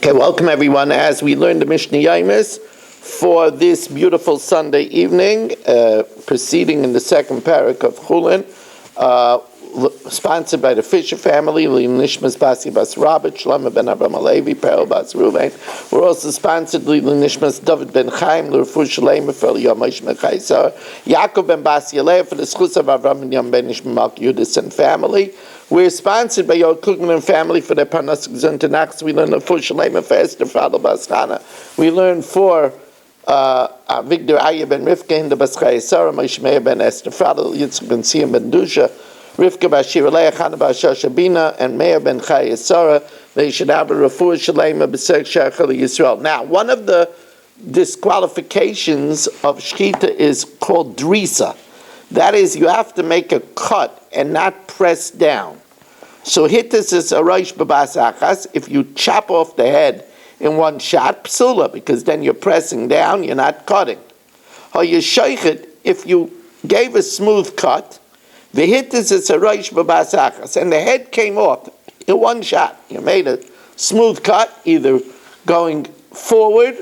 Okay, welcome everyone as we learn the Mishna Yomis for this beautiful Sunday evening, proceeding in the second parak of Chulin, sponsored by the Fisher family, Nishmas Basi Bas Rabbi, Shlomo ben Avraham Alevi, Perel Bas Ruvain. We're also sponsored by Nishmas David ben Chaim, L'Refu Shalem, for Yomis Mechaisar, Yaakov ben Basi Aleh, for the Schus of Avram and Yom ben Nishma Malk Yudis and family. We're sponsored by your Chulin and family for their Parnas Tanakh. We learn the full Shalem for Esther Fadl Baschana. We learn for Victor Aya ben Rivka in the Baschai Sarah, Moshe Meir ben Esther Fadl, Yitzchak ben Siyam ben Dusha, Rivka Bashir Leah, Chana Bashasha Bina, and Meir ben Chai Sarah. They should have a Refuah Shalem B'Sek Shachal Yisrael. Now, one of the disqualifications of Shechita is called Drisa. That is, you have to make a cut and not press down. So hittis is a roish b'bas achas. If you chop off the head in one shot, psula, because then you're pressing down, you're not cutting. Or you sheichet, if you gave a smooth cut, the hittis is a roish b'bas achas, and the head came off in one shot. You made a smooth cut, either going forward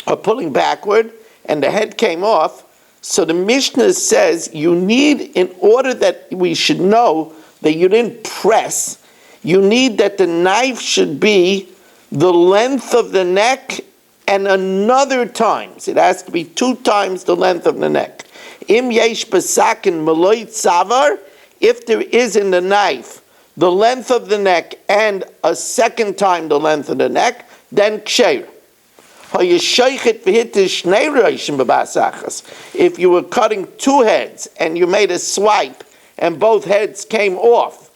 or pulling backward, and the head came off. So the Mishna says you need, in order that we should know that you didn't press, you need that the knife should be the length of the neck and another times. It has to be 2 times the length of the neck. Im yesh besakin meloy tzavar, if there is in the knife the length of the neck and a second time the length of the neck, then ksher. If you were cutting 2 heads and you made a swipe and both heads came off,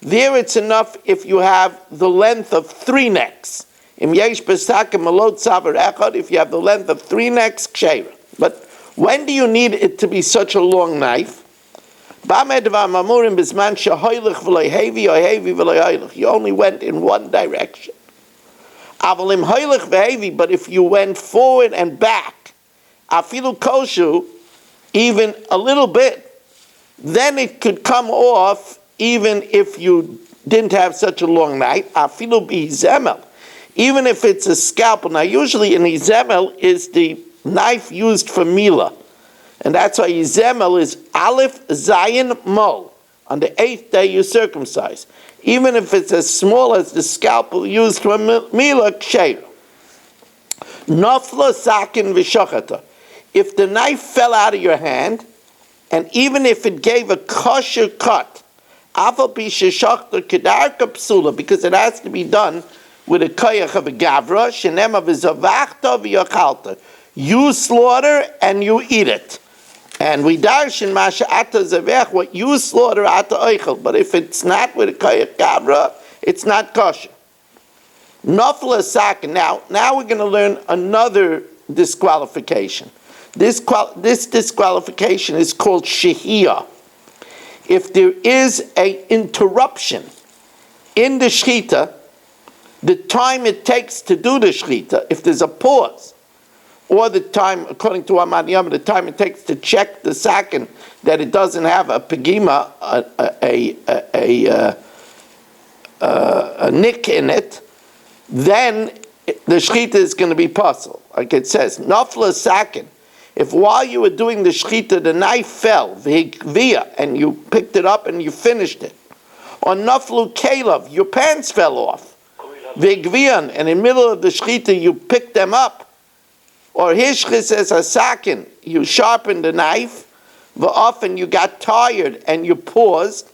there it's enough if you have the length of 3 necks. If you have the length of 3 necks, ksher. But when do you need it to be such a long knife? You only went in one direction. But if you went forward and back, afilu koshu, even a little bit, then it could come off even if you didn't have such a long knife. Afilu b'izemel, even if it's a scalpel. Now, usually an izemel is the knife used for mila, and that's why izemel is aleph zayin mo. On the 8th day you circumcise. Even if it's as small as the scalpel used for mila, ksher. Nafla sakin v'shachata. If the knife fell out of your hand, and even if it gave a kosher cut, afal pi sheshachta kedarka psula, because it has to be done with a koyach of a gavra, shenema v'zavachta v'yachalta. You slaughter and you eat it. And we darshan masha ata zavech, what you slaughter ata oichel. But if it's not with a koyach gavra, it's not kosher. Nafla sakin. Now we're going to learn another disqualification. This disqualification is called shehiyah. If there is an interruption in the shechita, the time it takes to do the shechita, if there's a pause, or the time, according to Amad Yom, the time it takes to check the sakin that it doesn't have a pegima, a nick in it, then the shechita is going to be puzzled. Like it says, nafla sakin. If while you were doing the shechita, the knife fell, via, and you picked it up and you finished it. Or naflu kelav, your pants fell off. Vigvian, and in the middle of the shechita, you picked them up. Or hishchis says a sakin, you sharpened the knife, often you got tired and you paused.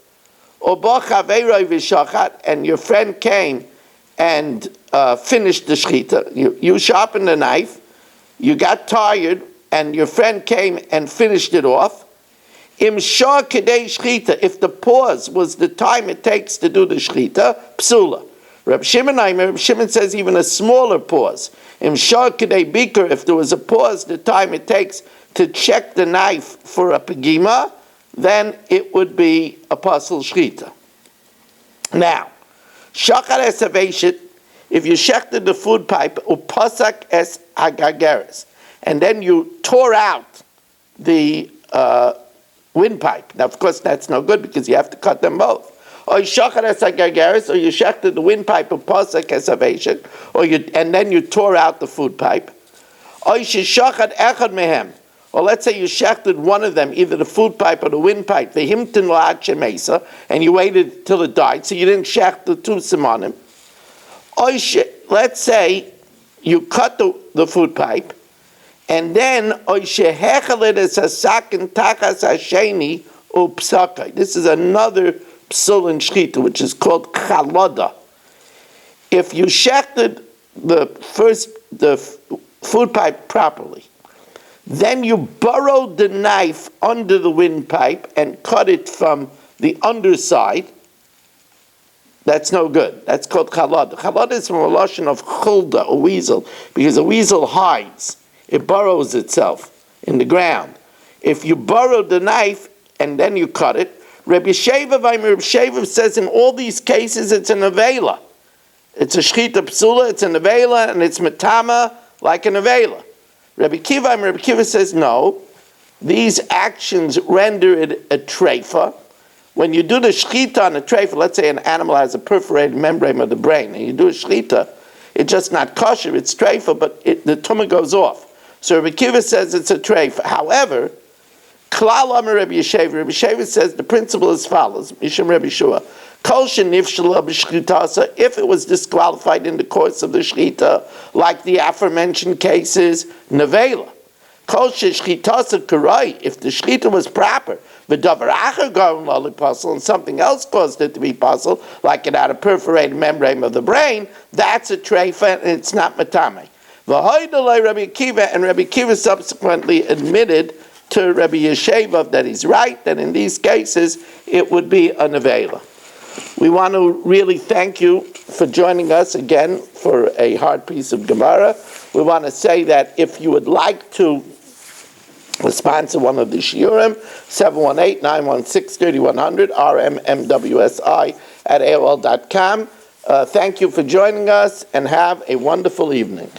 Or b'chaveiroi v'shachat, and your friend came and finished the shechita. You sharpened the knife, you got tired, and your friend came and finished it off. Im shah kedei shechita, if the pause was the time it takes to do the shechita, psula. Reb Shimon says even a smaller pause. Im shah kedei biker, if there was a pause, the time it takes to check the knife for a pegima, then it would be a pasul shechita. Now, shachar es aveshit, if you shechted the food pipe, upasak es agageres, and then you tore out the windpipe. Now, of course, that's no good because you have to cut them both. or you shachar es hagageres, or you shechted the windpipe of pasuk as aveshik, and then you tore out the food pipe. Or you shachad echad mehem, or let's say you shechted one of them, either the food pipe or the windpipe, the himtin la'ad shemesa, and you waited till it died, so you didn't shecht the two simanim. Or let's say you cut the food pipe, and then this is another psul in shchita, which is called chalada. If you shechted the food pipe properly, then you burrowed the knife under the windpipe and cut it from the underside. That's no good. That's called chalada. Chalada is from a lashon of chulda, a weasel, because a weasel hides. It burrows itself in the ground. If you burrow the knife and then you cut it, Rabbi Shevav says in all these cases it's an avela. It's a shchita psula, it's an avela, and it's metama like an avela. Rabbi Kiva says no, these actions render it a treifa. When you do the shchita on a treifa, let's say an animal has a perforated membrane of the brain, and you do a shchita, it's just not kosher, it's treifa, but the tumah goes off. So Rabbi Kiva says it's a treifa. However, Klal Amar Rabbi Yeshev says the principle is as follows: Mishum Rabbi Shua, Kol shenifshala b'shchitasa, if it was disqualified in the course of the shchita, like the aforementioned cases, nevela. Kol shechitasa karai, if the shchita was proper, v'davar acher garum lalipasul, and something else caused it to be puzzle, like it had a perforated membrane of the brain, that's a treifa and it's not matame. V'hoidolai Rabbi Akiva, and Rabbi Akiva subsequently admitted to Rabbi Yesheva that he's right, that in these cases it would be a nevela. We want to really thank you for joining us again for a hard piece of Gemara. We want to say that if you would like to sponsor one of the shiurim, 718-916-3100, rmmwsi@aol.com. Thank you for joining us and have a wonderful evening.